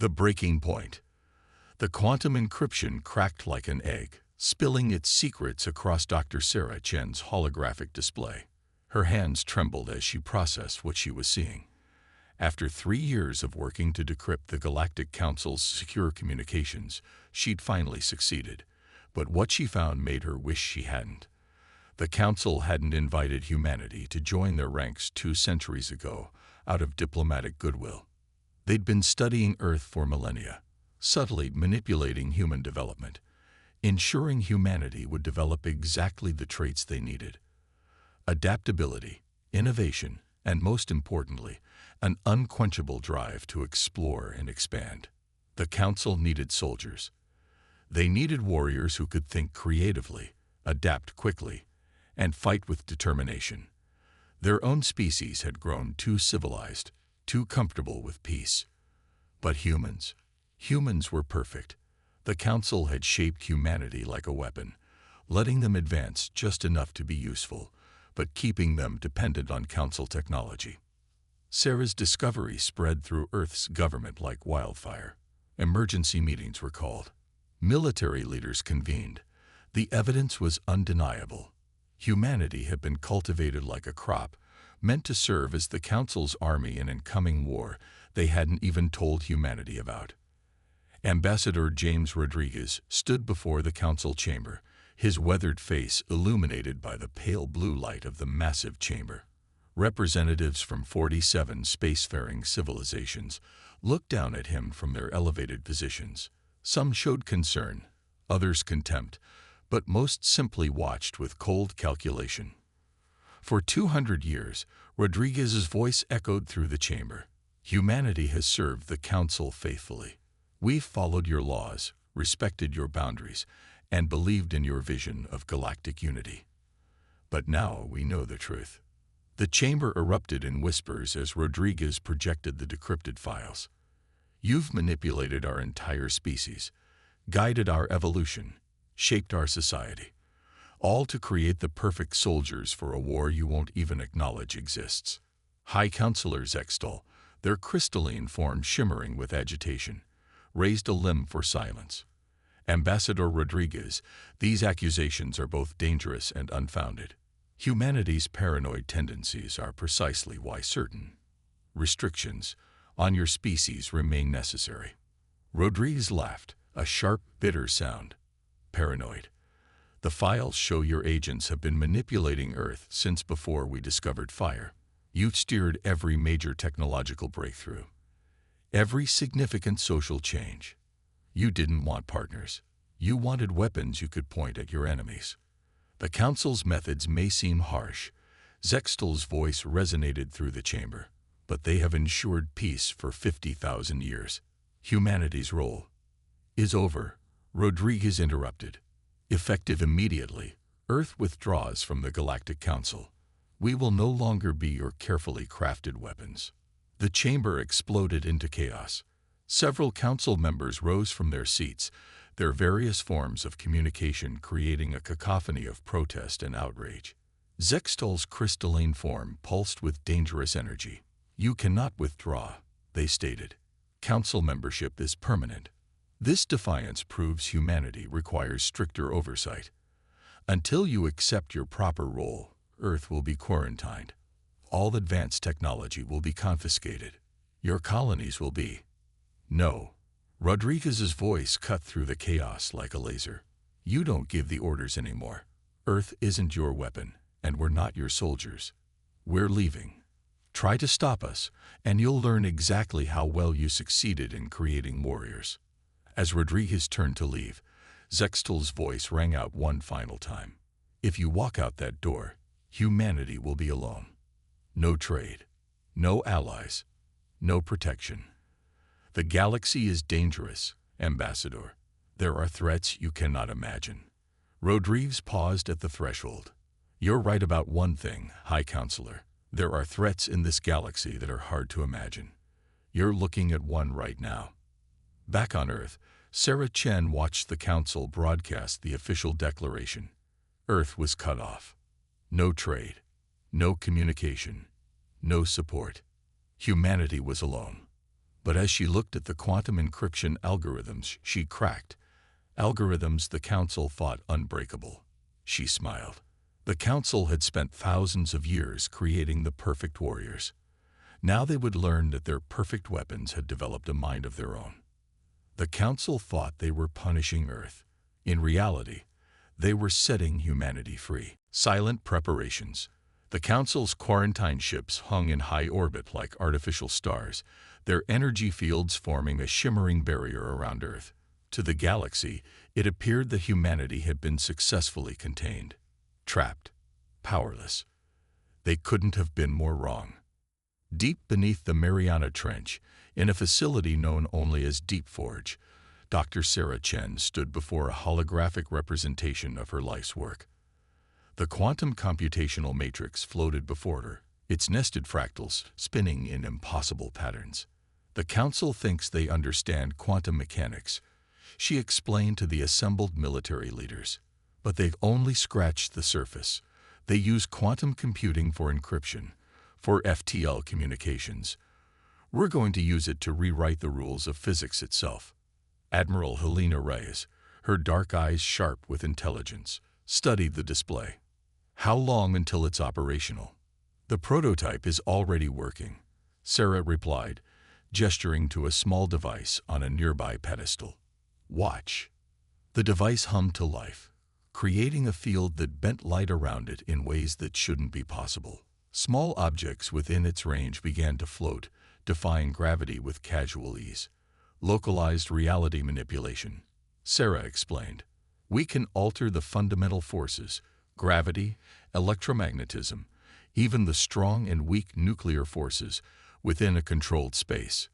The breaking point. The quantum encryption cracked like an egg, spilling its secrets across Dr. Sarah Chen's holographic display. Her hands trembled as she processed what she was seeing. After 3 years of working to decrypt the Galactic Council's secure communications, she'd finally succeeded. But what she found made her wish she hadn't. The Council hadn't invited humanity to join their ranks 2 centuries ago, out of diplomatic goodwill. They'd been studying Earth for millennia, subtly manipulating human development, ensuring humanity would develop exactly the traits they needed: adaptability, innovation, and most importantly, an unquenchable drive to explore and expand. The Council needed soldiers. They needed warriors who could think creatively, adapt quickly, and fight with determination. Their own species had grown too civilized, too comfortable with peace. But humans were perfect. The Council had shaped humanity like a weapon, letting them advance just enough to be useful, but keeping them dependent on Council technology. Sarah's discovery spread through Earth's government like wildfire. Emergency meetings were called. Military leaders convened. The evidence was undeniable. Humanity had been cultivated like a crop, meant to serve as the Council's army in incoming war they hadn't even told humanity about. Ambassador James Rodriguez stood before the Council chamber, his weathered face illuminated by the pale blue light of the massive chamber. Representatives from 47 spacefaring civilizations looked down at him from their elevated positions. Some showed concern, others contempt, but most simply watched with cold calculation. For 200 years, Rodriguez's voice echoed through the chamber. Humanity has served the Council faithfully. We've followed your laws, respected your boundaries, and believed in your vision of galactic unity. But now we know the truth. The chamber erupted in whispers as Rodriguez projected the decrypted files. You've manipulated our entire species, guided our evolution, shaped our society, all to create the perfect soldiers for a war you won't even acknowledge exists. High Counselor Exiled, their crystalline form shimmering with agitation, raised a limb for silence. Ambassador Rodriguez, these accusations are both dangerous and unfounded. Humanity's paranoid tendencies are precisely why certain restrictions on your species remain necessary. Rodriguez laughed, a sharp, bitter sound. Paranoid. The files show your agents have been manipulating Earth since before we discovered fire. You've steered every major technological breakthrough, every significant social change. You didn't want partners. You wanted weapons you could point at your enemies. The Council's methods may seem harsh. Zextel's voice resonated through the chamber, but they have ensured peace for 50,000 years. Humanity's role is over, Rodriguez interrupted. Effective immediately, Earth withdraws from the Galactic Council. We will no longer be your carefully crafted weapons. The chamber exploded into chaos. Several Council members rose from their seats, their various forms of communication creating a cacophony of protest and outrage. Zextel's crystalline form pulsed with dangerous energy. You cannot withdraw, they stated. Council membership is permanent. This defiance proves humanity requires stricter oversight. Until you accept your proper role, Earth will be quarantined. All advanced technology will be confiscated. Your colonies will be. No. Rodriguez's voice cut through the chaos like a laser. You don't give the orders anymore. Earth isn't your weapon, and we're not your soldiers. We're leaving. Try to stop us, and you'll learn exactly how well you succeeded in creating warriors. As Rodriguez turned to leave, Zextel's voice rang out one final time. If you walk out that door, humanity will be alone. No trade, no allies, no protection. The galaxy is dangerous, Ambassador. There are threats you cannot imagine. Rodriguez paused at the threshold. You're right about one thing, High Counselor. There are threats in this galaxy that are hard to imagine. You're looking at one right now. Back on Earth, Sarah Chen watched the Council broadcast the official declaration. Earth was cut off. No trade, no communication, no support. Humanity was alone. But as she looked at the quantum encryption algorithms she cracked, algorithms the Council thought unbreakable, she smiled. The Council had spent thousands of years creating the perfect warriors. Now they would learn that their perfect weapons had developed a mind of their own. The Council thought they were punishing Earth. In reality, they were setting humanity free. Silent preparations. The Council's quarantine ships hung in high orbit like artificial stars, their energy fields forming a shimmering barrier around Earth. To the galaxy, it appeared that humanity had been successfully contained. Trapped. Powerless. They couldn't have been more wrong. Deep beneath the Mariana Trench, in a facility known only as Deep Forge, Dr. Sarah Chen stood before a holographic representation of her life's work. The quantum computational matrix floated before her, its nested fractals spinning in impossible patterns. The Council thinks they understand quantum mechanics, she explained to the assembled military leaders. But they've only scratched the surface. They use quantum computing for encryption, for FTL communications. We're going to use it to rewrite the rules of physics itself. Admiral Helena Reyes, her dark eyes sharp with intelligence, studied the display. How long until it's operational? The prototype is already working, Sarah replied, gesturing to a small device on a nearby pedestal. Watch. The device hummed to life, creating a field that bent light around it in ways that shouldn't be possible. Small objects within its range began to float, defying gravity with casual ease. Localized reality manipulation, Sarah explained. We can alter the fundamental forces, gravity, electromagnetism, even the strong and weak nuclear forces, within a controlled space.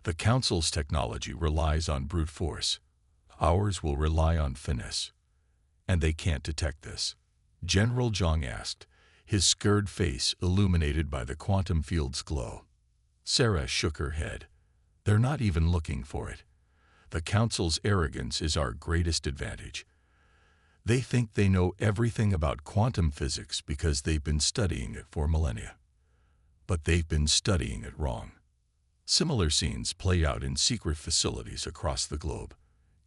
The Council's technology relies on brute force. Ours will rely on finesse. And they can't detect this. General Zhang asked, his scared face illuminated by the quantum field's glow. Sarah shook her head. They're not even looking for it. The Council's arrogance is our greatest advantage. They think they know everything about quantum physics because they've been studying it for millennia. But they've been studying it wrong. Similar scenes play out in secret facilities across the globe.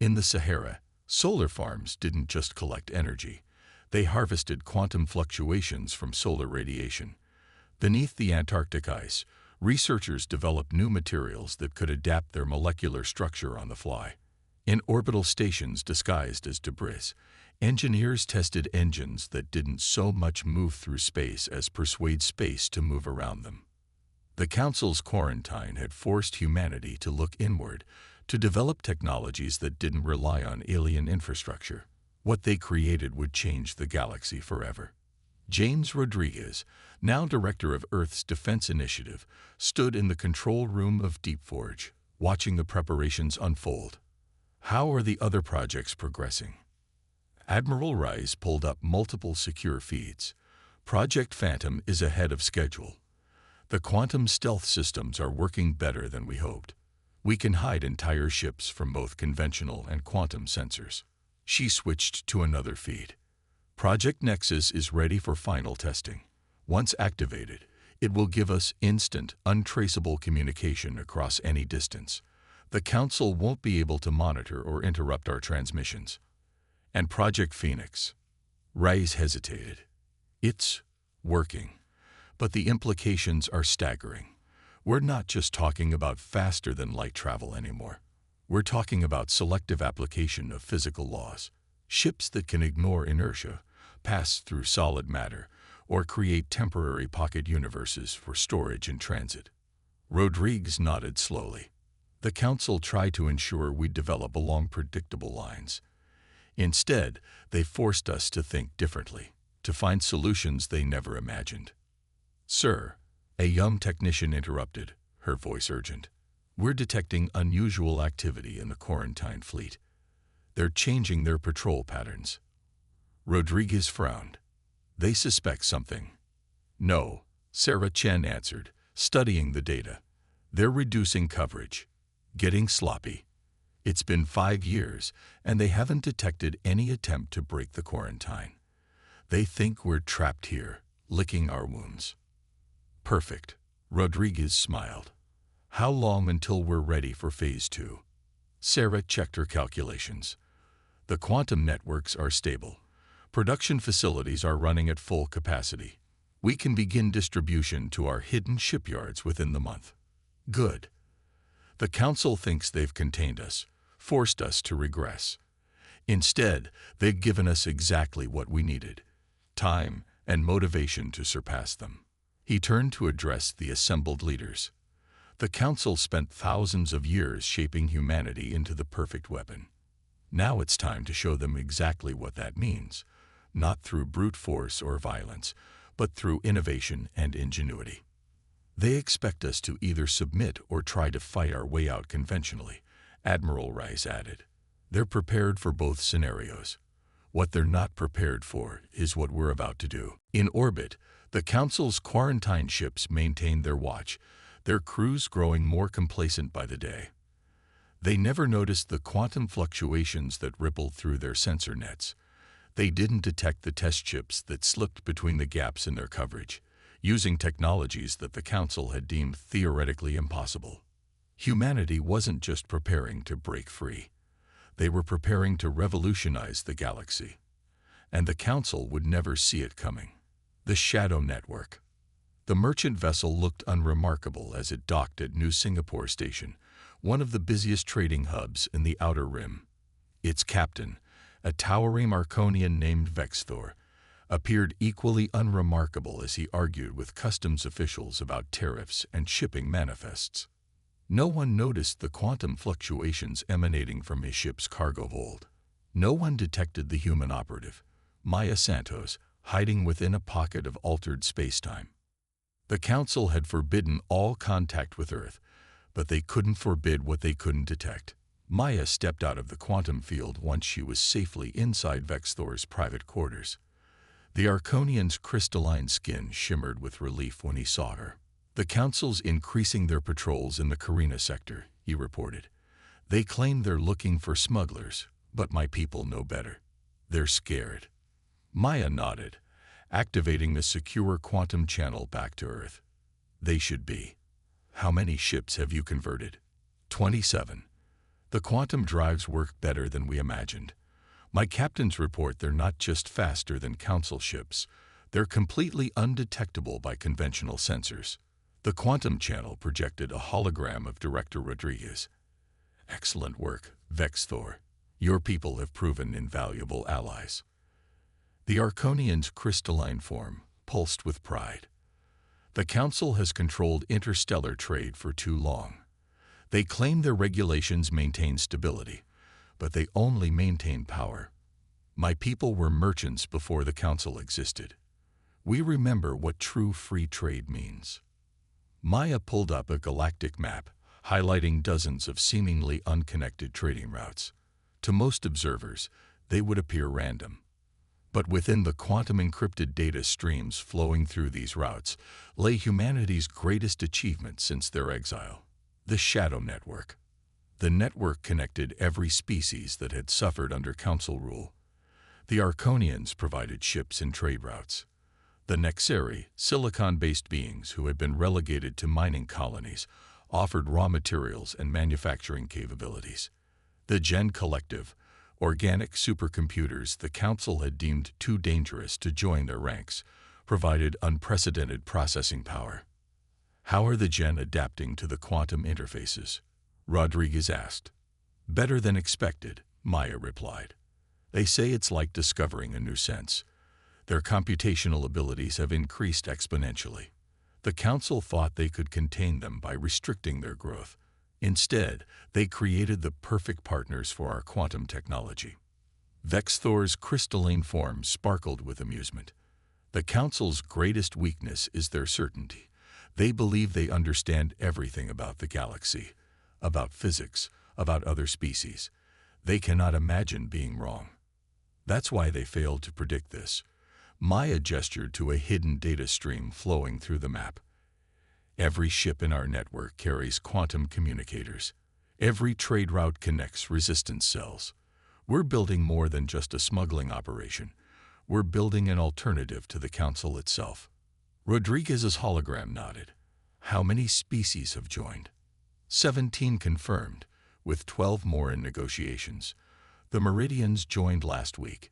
In the Sahara, solar farms didn't just collect energy. They harvested quantum fluctuations from solar radiation. Beneath the Antarctic ice, researchers developed new materials that could adapt their molecular structure on the fly. In orbital stations disguised as debris, engineers tested engines that didn't so much move through space as persuade space to move around them. The Council's quarantine had forced humanity to look inward, to develop technologies that didn't rely on alien infrastructure. What they created would change the galaxy forever. James Rodriguez, now director of Earth's Defense Initiative, stood in the control room of Deep Forge, watching the preparations unfold. How are the other projects progressing? Admiral Rice pulled up multiple secure feeds. Project Phantom is ahead of schedule. The quantum stealth systems are working better than we hoped. We can hide entire ships from both conventional and quantum sensors. She switched to another feed. Project Nexus is ready for final testing. Once activated, it will give us instant, untraceable communication across any distance. The Council won't be able to monitor or interrupt our transmissions. And Project Phoenix. Reyes hesitated. It's working. But the implications are staggering. We're not just talking about faster-than-light travel anymore. We're talking about selective application of physical laws. Ships that can ignore inertia, pass through solid matter, or create temporary pocket universes for storage and transit. Rodriguez nodded slowly. The Council tried to ensure we'd develop along predictable lines. Instead, they forced us to think differently, to find solutions they never imagined. Sir, a young technician interrupted, her voice urgent. We're detecting unusual activity in the quarantine fleet. They're changing their patrol patterns. Rodriguez frowned. They suspect something. No, Sarah Chen answered, studying the data. They're reducing coverage, getting sloppy. It's been 5 years, and they haven't detected any attempt to break the quarantine. They think we're trapped here, licking our wounds. Perfect. Rodriguez smiled. How long until we're ready for Phase 2? Sarah checked her calculations. The quantum networks are stable. Production facilities are running at full capacity. We can begin distribution to our hidden shipyards within the month. Good. The Council thinks they've contained us, forced us to regress. Instead, they've given us exactly what we needed: time and motivation to surpass them. He turned to address the assembled leaders. The Council spent thousands of years shaping humanity into the perfect weapon. Now it's time to show them exactly what that means, not through brute force or violence, but through innovation and ingenuity. They expect us to either submit or try to fight our way out conventionally, Admiral Rice added. They're prepared for both scenarios. What they're not prepared for is what we're about to do. In orbit, the Council's quarantine ships maintained their watch, their crews growing more complacent by the day. They never noticed the quantum fluctuations that rippled through their sensor nets. They didn't detect the test ships that slipped between the gaps in their coverage, using technologies that the Council had deemed theoretically impossible. Humanity wasn't just preparing to break free. They were preparing to revolutionize the galaxy. And the Council would never see it coming. The Shadow Network. The merchant vessel looked unremarkable as it docked at New Singapore Station, one of the busiest trading hubs in the Outer Rim. Its captain, a towering Arconian named Vexthor, appeared equally unremarkable as he argued with customs officials about tariffs and shipping manifests. No one noticed the quantum fluctuations emanating from his ship's cargo hold. No one detected the human operative, Maya Santos, hiding within a pocket of altered space-time. The Council had forbidden all contact with Earth, but they couldn't forbid what they couldn't detect. Maya stepped out of the quantum field once she was safely inside Vexthor's private quarters. The Arconian's crystalline skin shimmered with relief when he saw her. The Council's increasing their patrols in the Carina sector, he reported. They claim they're looking for smugglers, but my people know better. They're scared. Maya nodded, activating the secure quantum channel back to Earth. They should be. How many ships have you converted? 27. The quantum drives work better than we imagined. My captains report they're not just faster than Council ships, they're completely undetectable by conventional sensors. The quantum channel projected a hologram of Director Rodriguez. Excellent work, Vexthor. Your people have proven invaluable allies. The Arconian's crystalline form pulsed with pride. The Council has controlled interstellar trade for too long. They claim their regulations maintain stability, but they only maintain power. My people were merchants before the Council existed. We remember what true free trade means. Maya pulled up a galactic map, highlighting dozens of seemingly unconnected trading routes. To most observers, they would appear random. But within the quantum-encrypted data streams flowing through these routes lay humanity's greatest achievement since their exile: the Shadow Network. The network connected every species that had suffered under Council rule. The Arconians provided ships and trade routes. The Nexeri, silicon-based beings who had been relegated to mining colonies, offered raw materials and manufacturing capabilities. The Gen Collective, organic supercomputers the Council had deemed too dangerous to join their ranks, provided unprecedented processing power. How are the Gen adapting to the quantum interfaces? Rodriguez asked. Better than expected, Maya replied. They say it's like discovering a new sense. Their computational abilities have increased exponentially. The Council thought they could contain them by restricting their growth. Instead, they created the perfect partners for our quantum technology. Vexthor's crystalline form sparkled with amusement. The Council's greatest weakness is their certainty. They believe they understand everything about the galaxy, about physics, about other species. They cannot imagine being wrong. That's why they failed to predict this. Maya gestured to a hidden data stream flowing through the map. Every ship in our network carries quantum communicators. Every trade route connects resistance cells. We're building more than just a smuggling operation. We're building an alternative to the Council itself. Rodriguez's hologram nodded. How many species have joined? 17 confirmed, with 12 more in negotiations. The Meridians joined last week.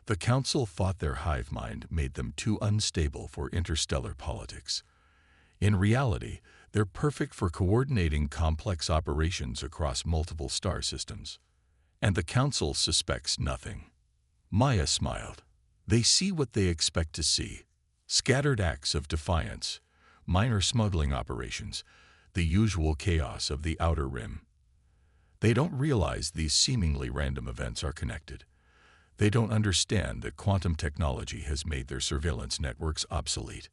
The Council thought their hive mind made them too unstable for interstellar politics. In reality, they're perfect for coordinating complex operations across multiple star systems. And the Council suspects nothing. Maya smiled. They see what they expect to see. Scattered acts of defiance, minor smuggling operations, the usual chaos of the Outer Rim. They don't realize these seemingly random events are connected. They don't understand that quantum technology has made their surveillance networks obsolete.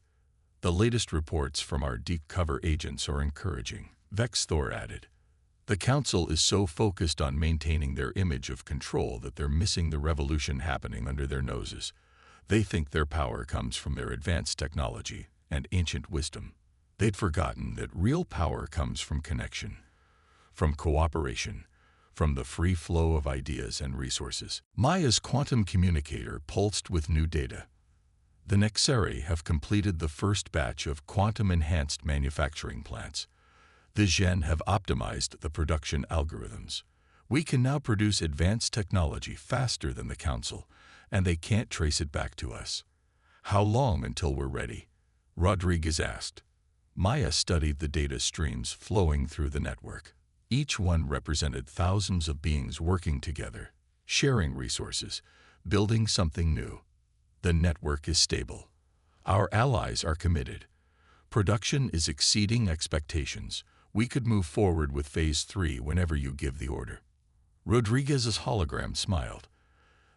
The latest reports from our deep cover agents are encouraging, Vexthor added. The Council is so focused on maintaining their image of control that they're missing the revolution happening under their noses. They think their power comes from their advanced technology and ancient wisdom. They'd forgotten that real power comes from connection, from cooperation, from the free flow of ideas and resources. Maya's quantum communicator pulsed with new data. The Nexeri have completed the first batch of quantum-enhanced manufacturing plants. The Gen have optimized the production algorithms. We can now produce advanced technology faster than the Council, and they can't trace it back to us. How long until we're ready? Rodriguez asked. Maya studied the data streams flowing through the network. Each one represented thousands of beings working together, sharing resources, building something new. The network is stable. Our allies are committed. Production is exceeding expectations. We could move forward with Phase 3 whenever you give the order. Rodriguez's hologram smiled.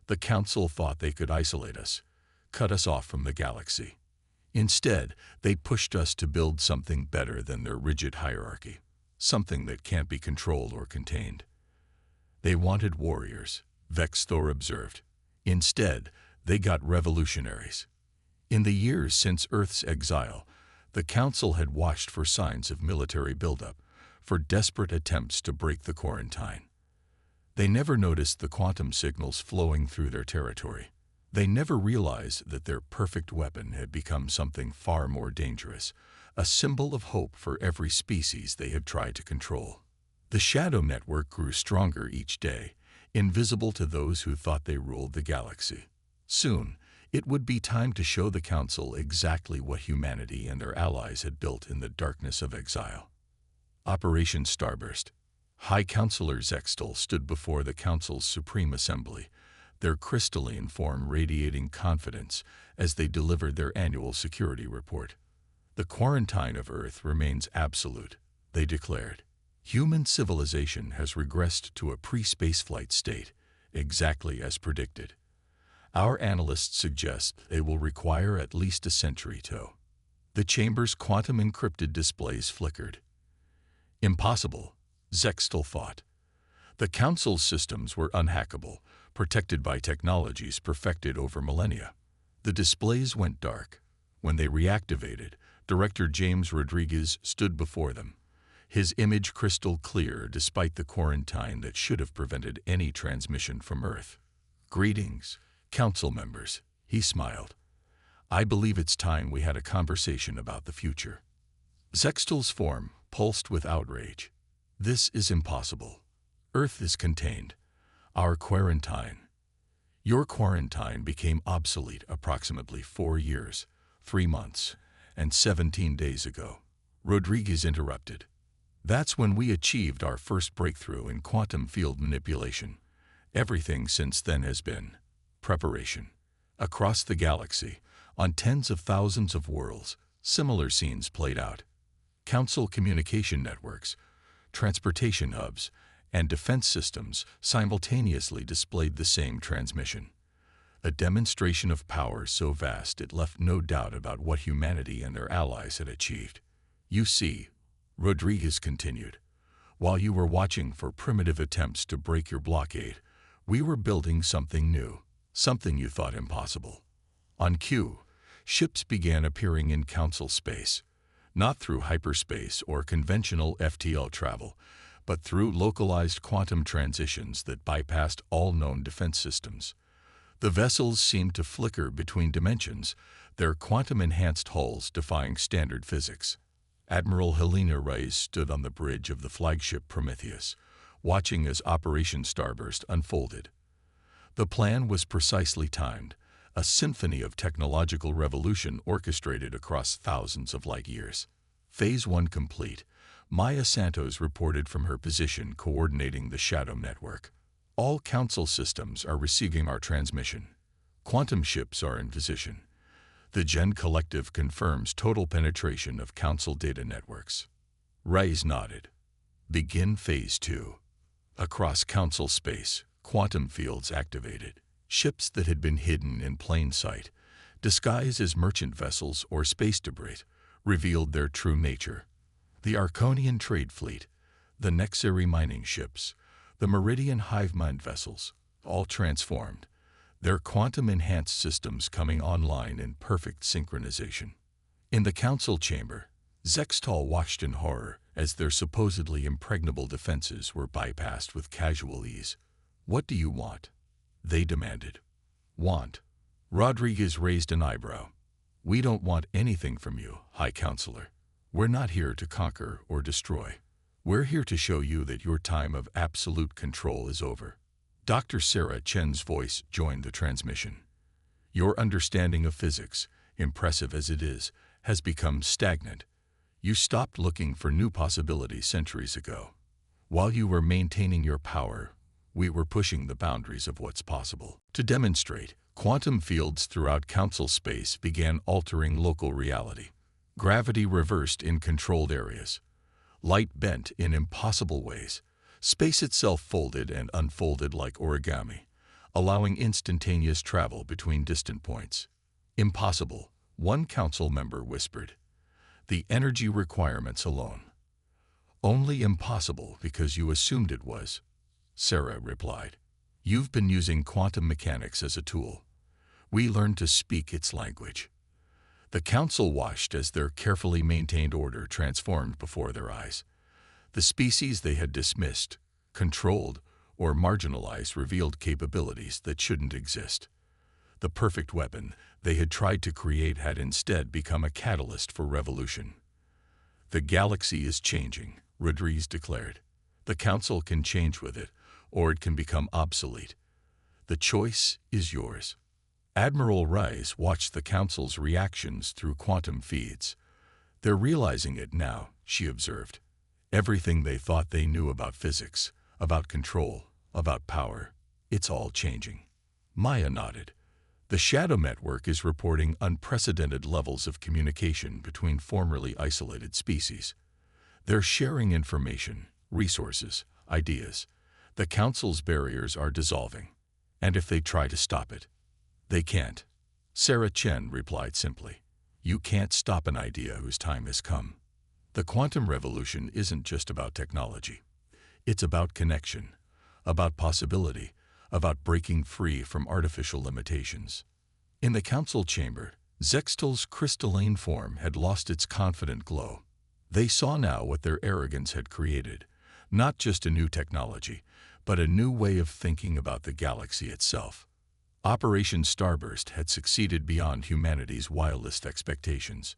The Council thought they could isolate us, cut us off from the galaxy. Instead, they pushed us to build something better than their rigid hierarchy, something that can't be controlled or contained. They wanted warriors, Vexthor observed. Instead, they got revolutionaries. In the years since Earth's exile, the Council had watched for signs of military buildup, for desperate attempts to break the quarantine. They never noticed the quantum signals flowing through their territory. They never realized that their perfect weapon had become something far more dangerous, a symbol of hope for every species they had tried to control. The shadow network grew stronger each day, invisible to those who thought they ruled the galaxy. Soon, it would be time to show the Council exactly what humanity and their allies had built in the darkness of exile. Operation Starburst. High Counselor Exiled stood before the Council's Supreme Assembly, their crystalline form radiating confidence as they delivered their annual security report. The quarantine of Earth remains absolute, they declared. Human civilization has regressed to a pre-spaceflight state, exactly as predicted. Our analysts suggest they will require at least a century to. The chamber's quantum-encrypted displays flickered. Impossible, Exiled thought. The Council's systems were unhackable, protected by technologies perfected over millennia. The displays went dark. When they reactivated, Director James Rodriguez stood before them, his image crystal clear despite the quarantine that should have prevented any transmission from Earth. Greetings, Council members, he smiled. I believe it's time we had a conversation about the future. Exil's form pulsed with outrage. This is impossible. Earth is contained. Our quarantine. Your quarantine became obsolete approximately 4 years, 3 months, and 17 days ago. Rodriguez interrupted. That's when we achieved our first breakthrough in quantum field manipulation. Everything since then has been preparation. Across the galaxy, on tens of thousands of worlds, similar scenes played out. Council communication networks, transportation hubs, and defense systems simultaneously displayed the same transmission. A demonstration of power so vast it left no doubt about what humanity and their allies had achieved. You see, Rodriguez continued, while you were watching for primitive attempts to break your blockade, we were building something new, something you thought impossible. On cue, ships began appearing in Council space, not through hyperspace or conventional FTL travel, but through localized quantum transitions that bypassed all known defense systems. The vessels seemed to flicker between dimensions, their quantum-enhanced hulls defying standard physics. Admiral Helena Reyes stood on the bridge of the flagship Prometheus, watching as Operation Starburst unfolded. The plan was precisely timed, a symphony of technological revolution orchestrated across thousands of light years. Phase 1 complete. Maya Santos reported from her position coordinating the Shadow Network. All Council systems are receiving our transmission. Quantum ships are in position. The Gen Collective confirms total penetration of Council data networks. Reyes nodded. Begin Phase 2. Across Council space, quantum fields activated. Ships that had been hidden in plain sight, disguised as merchant vessels or space debris, revealed their true nature. The Arconian trade fleet, the Nexiri mining ships, the Meridian hive mind vessels, all transformed, their quantum-enhanced systems coming online in perfect synchronization. In the Council chamber, Zextal watched in horror as their supposedly impregnable defenses were bypassed with casual ease. "What do you want?" they demanded. "Want?" Rodriguez raised an eyebrow. "We don't want anything from you, High Counselor. We're not here to conquer or destroy. We're here to show you that your time of absolute control is over." Dr. Sarah Chen's voice joined the transmission. "Your understanding of physics, impressive as it is, has become stagnant. You stopped looking for new possibilities centuries ago. While you were maintaining your power, we were pushing the boundaries of what's possible." To demonstrate, quantum fields throughout Council space began altering local reality. Gravity reversed in controlled areas. Light bent in impossible ways. Space itself folded and unfolded like origami, allowing instantaneous travel between distant points. "Impossible," one council member whispered. "The energy requirements alone." "Only impossible because you assumed it was," Sarah replied. "You've been using quantum mechanics as a tool. We learned to speak its language." The council watched as their carefully maintained order transformed before their eyes. The species they had dismissed, controlled, or marginalized revealed capabilities that shouldn't exist. The perfect weapon they had tried to create had instead become a catalyst for revolution. "The galaxy is changing," Rodriguez declared. "The Council can change with it, or it can become obsolete. The choice is yours." Admiral Reyes watched the Council's reactions through quantum feeds. "They're realizing it now," she observed. "Everything they thought they knew about physics, about control, about power, it's all changing." Maya nodded. "The Shadow Network is reporting unprecedented levels of communication between formerly isolated species. They're sharing information, resources, ideas. The Council's barriers are dissolving. And if they try to stop it, they can't." Sarah Chen replied simply. "You can't stop an idea whose time has come." The quantum revolution isn't just about technology. It's about connection, about possibility, about breaking free from artificial limitations. In the Council chamber, Zextal's crystalline form had lost its confident glow. They saw now what their arrogance had created, not just a new technology, but a new way of thinking about the galaxy itself. Operation Starburst had succeeded beyond humanity's wildest expectations.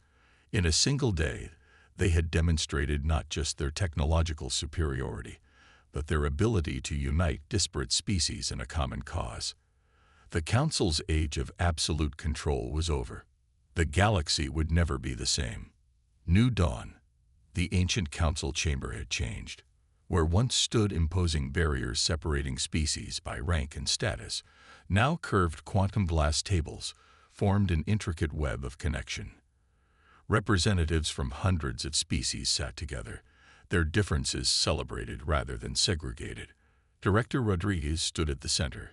In a single day, they had demonstrated not just their technological superiority, but their ability to unite disparate species in a common cause. The Council's age of absolute control was over. The galaxy would never be the same. New dawn. The ancient Council chamber had changed. Where once stood imposing barriers separating species by rank and status, now curved quantum glass tables formed an intricate web of connection. Representatives from hundreds of species sat together, their differences celebrated rather than segregated. Director Rodriguez stood at the center,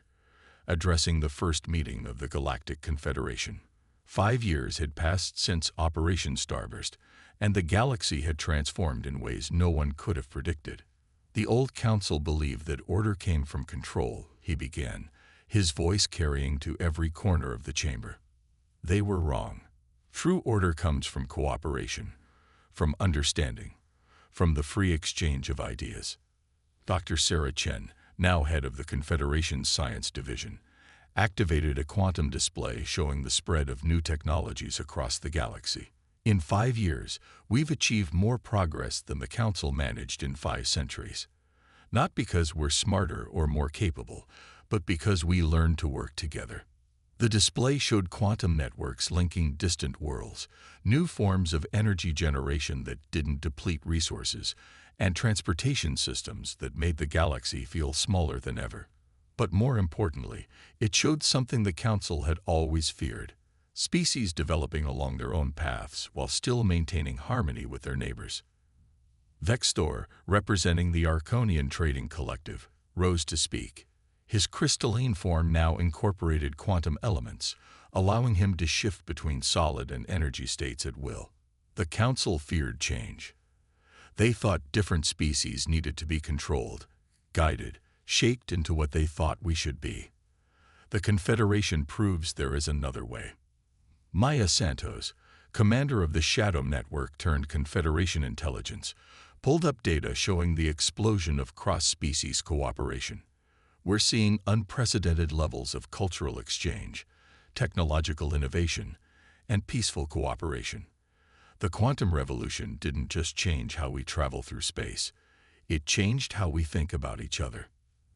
addressing the first meeting of the Galactic Confederation. 5 years had passed since Operation Starburst, and the galaxy had transformed in ways no one could have predicted. The old Council believed that order came from control, he began, his voice carrying to every corner of the chamber. They were wrong. True order comes from cooperation, from understanding, from the free exchange of ideas. Dr. Sarah Chen, now head of the Confederation's Science Division, activated a quantum display showing the spread of new technologies across the galaxy. In 5 years, we've achieved more progress than the Council managed in 5 centuries. Not because we're smarter or more capable, but because we learned to work together. The display showed quantum networks linking distant worlds, new forms of energy generation that didn't deplete resources, and transportation systems that made the galaxy feel smaller than ever. But more importantly, it showed something the Council had always feared: species developing along their own paths while still maintaining harmony with their neighbors. Vextor, representing the Arconian Trading Collective, rose to speak. His crystalline form now incorporated quantum elements, allowing him to shift between solid and energy states at will. The Council feared change. They thought different species needed to be controlled, guided, shaped into what they thought we should be. The Confederation proves there is another way. Maya Santos, commander of the Shadow Network turned Confederation intelligence, pulled up data showing the explosion of cross-species cooperation. We're seeing unprecedented levels of cultural exchange, technological innovation, and peaceful cooperation. The quantum revolution didn't just change how we travel through space, it changed how we think about each other.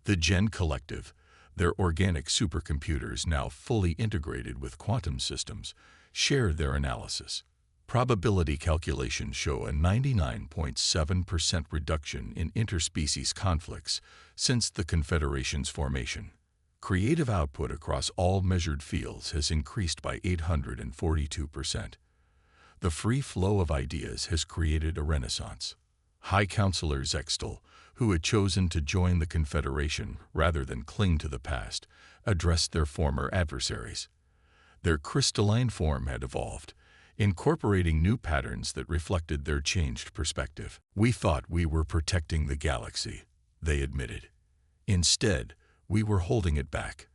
The Gen Collective, their organic supercomputers now fully integrated with quantum systems, share their analysis. Probability calculations show a 99.7% reduction in interspecies conflicts since the Confederation's formation. Creative output across all measured fields has increased by 842%. The free flow of ideas has created a renaissance. High Counselor Exiled, who had chosen to join the Confederation rather than cling to the past, addressed their former adversaries. Their crystalline form had evolved, incorporating new patterns that reflected their changed perspective. We thought we were protecting the galaxy, they admitted. Instead, we were holding it back.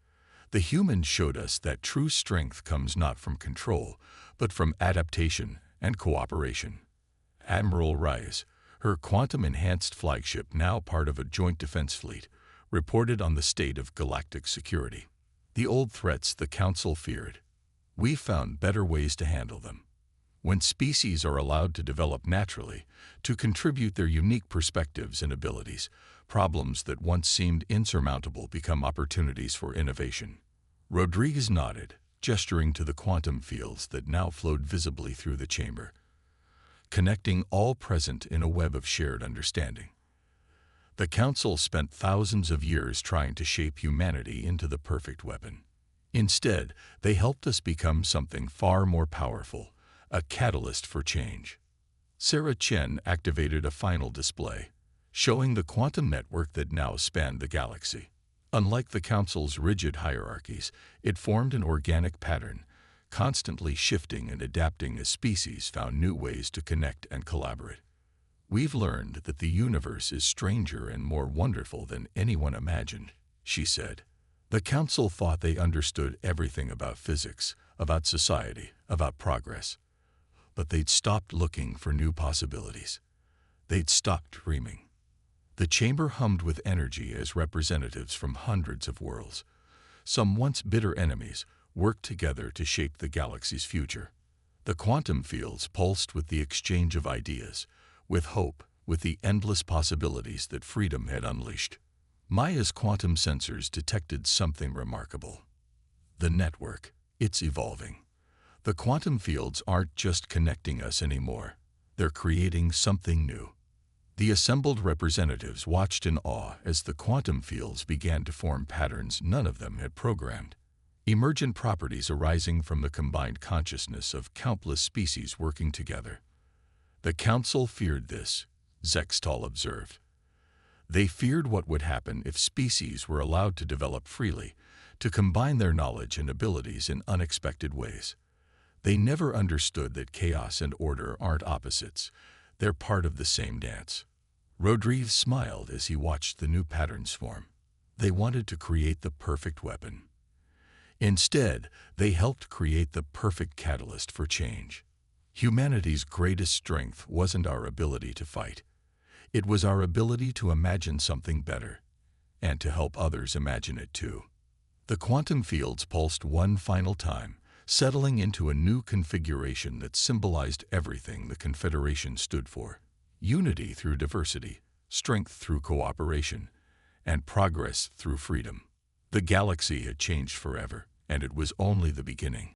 The humans showed us that true strength comes not from control, but from adaptation and cooperation. Admiral Reyes, her quantum-enhanced flagship now part of a joint defense fleet, reported on the state of galactic security. The old threats the Council feared. We found better ways to handle them. When species are allowed to develop naturally, to contribute their unique perspectives and abilities, problems that once seemed insurmountable become opportunities for innovation. Rodriguez nodded, gesturing to the quantum fields that now flowed visibly through the chamber, connecting all present in a web of shared understanding. The Council spent thousands of years trying to shape humanity into the perfect weapon. Instead, they helped us become something far more powerful, a catalyst for change. Sarah Chen activated a final display, showing the quantum network that now spanned the galaxy. Unlike the Council's rigid hierarchies, it formed an organic pattern, constantly shifting and adapting as species found new ways to connect and collaborate. We've learned that the universe is stranger and more wonderful than anyone imagined, she said. The Council thought they understood everything about physics, about society, about progress. But they'd stopped looking for new possibilities. They'd stopped dreaming. The chamber hummed with energy as representatives from hundreds of worlds, some once bitter enemies, worked together to shape the galaxy's future. The quantum fields pulsed with the exchange of ideas, with hope, with the endless possibilities that freedom had unleashed. Maya's quantum sensors detected something remarkable. The network, it's evolving. The quantum fields aren't just connecting us anymore. They're creating something new. The assembled representatives watched in awe as the quantum fields began to form patterns none of them had programmed. Emergent properties arising from the combined consciousness of countless species working together. The Council feared this, Zextal observed. They feared what would happen if species were allowed to develop freely, to combine their knowledge and abilities in unexpected ways. They never understood that chaos and order aren't opposites. They're part of the same dance. Rodriguez smiled as he watched the new patterns form. They wanted to create the perfect weapon. Instead, they helped create the perfect catalyst for change. Humanity's greatest strength wasn't our ability to fight. It was our ability to imagine something better, and to help others imagine it too. The quantum fields pulsed one final time, settling into a new configuration that symbolized everything the Confederation stood for: unity through diversity, strength through cooperation, and progress through freedom. The galaxy had changed forever, and it was only the beginning.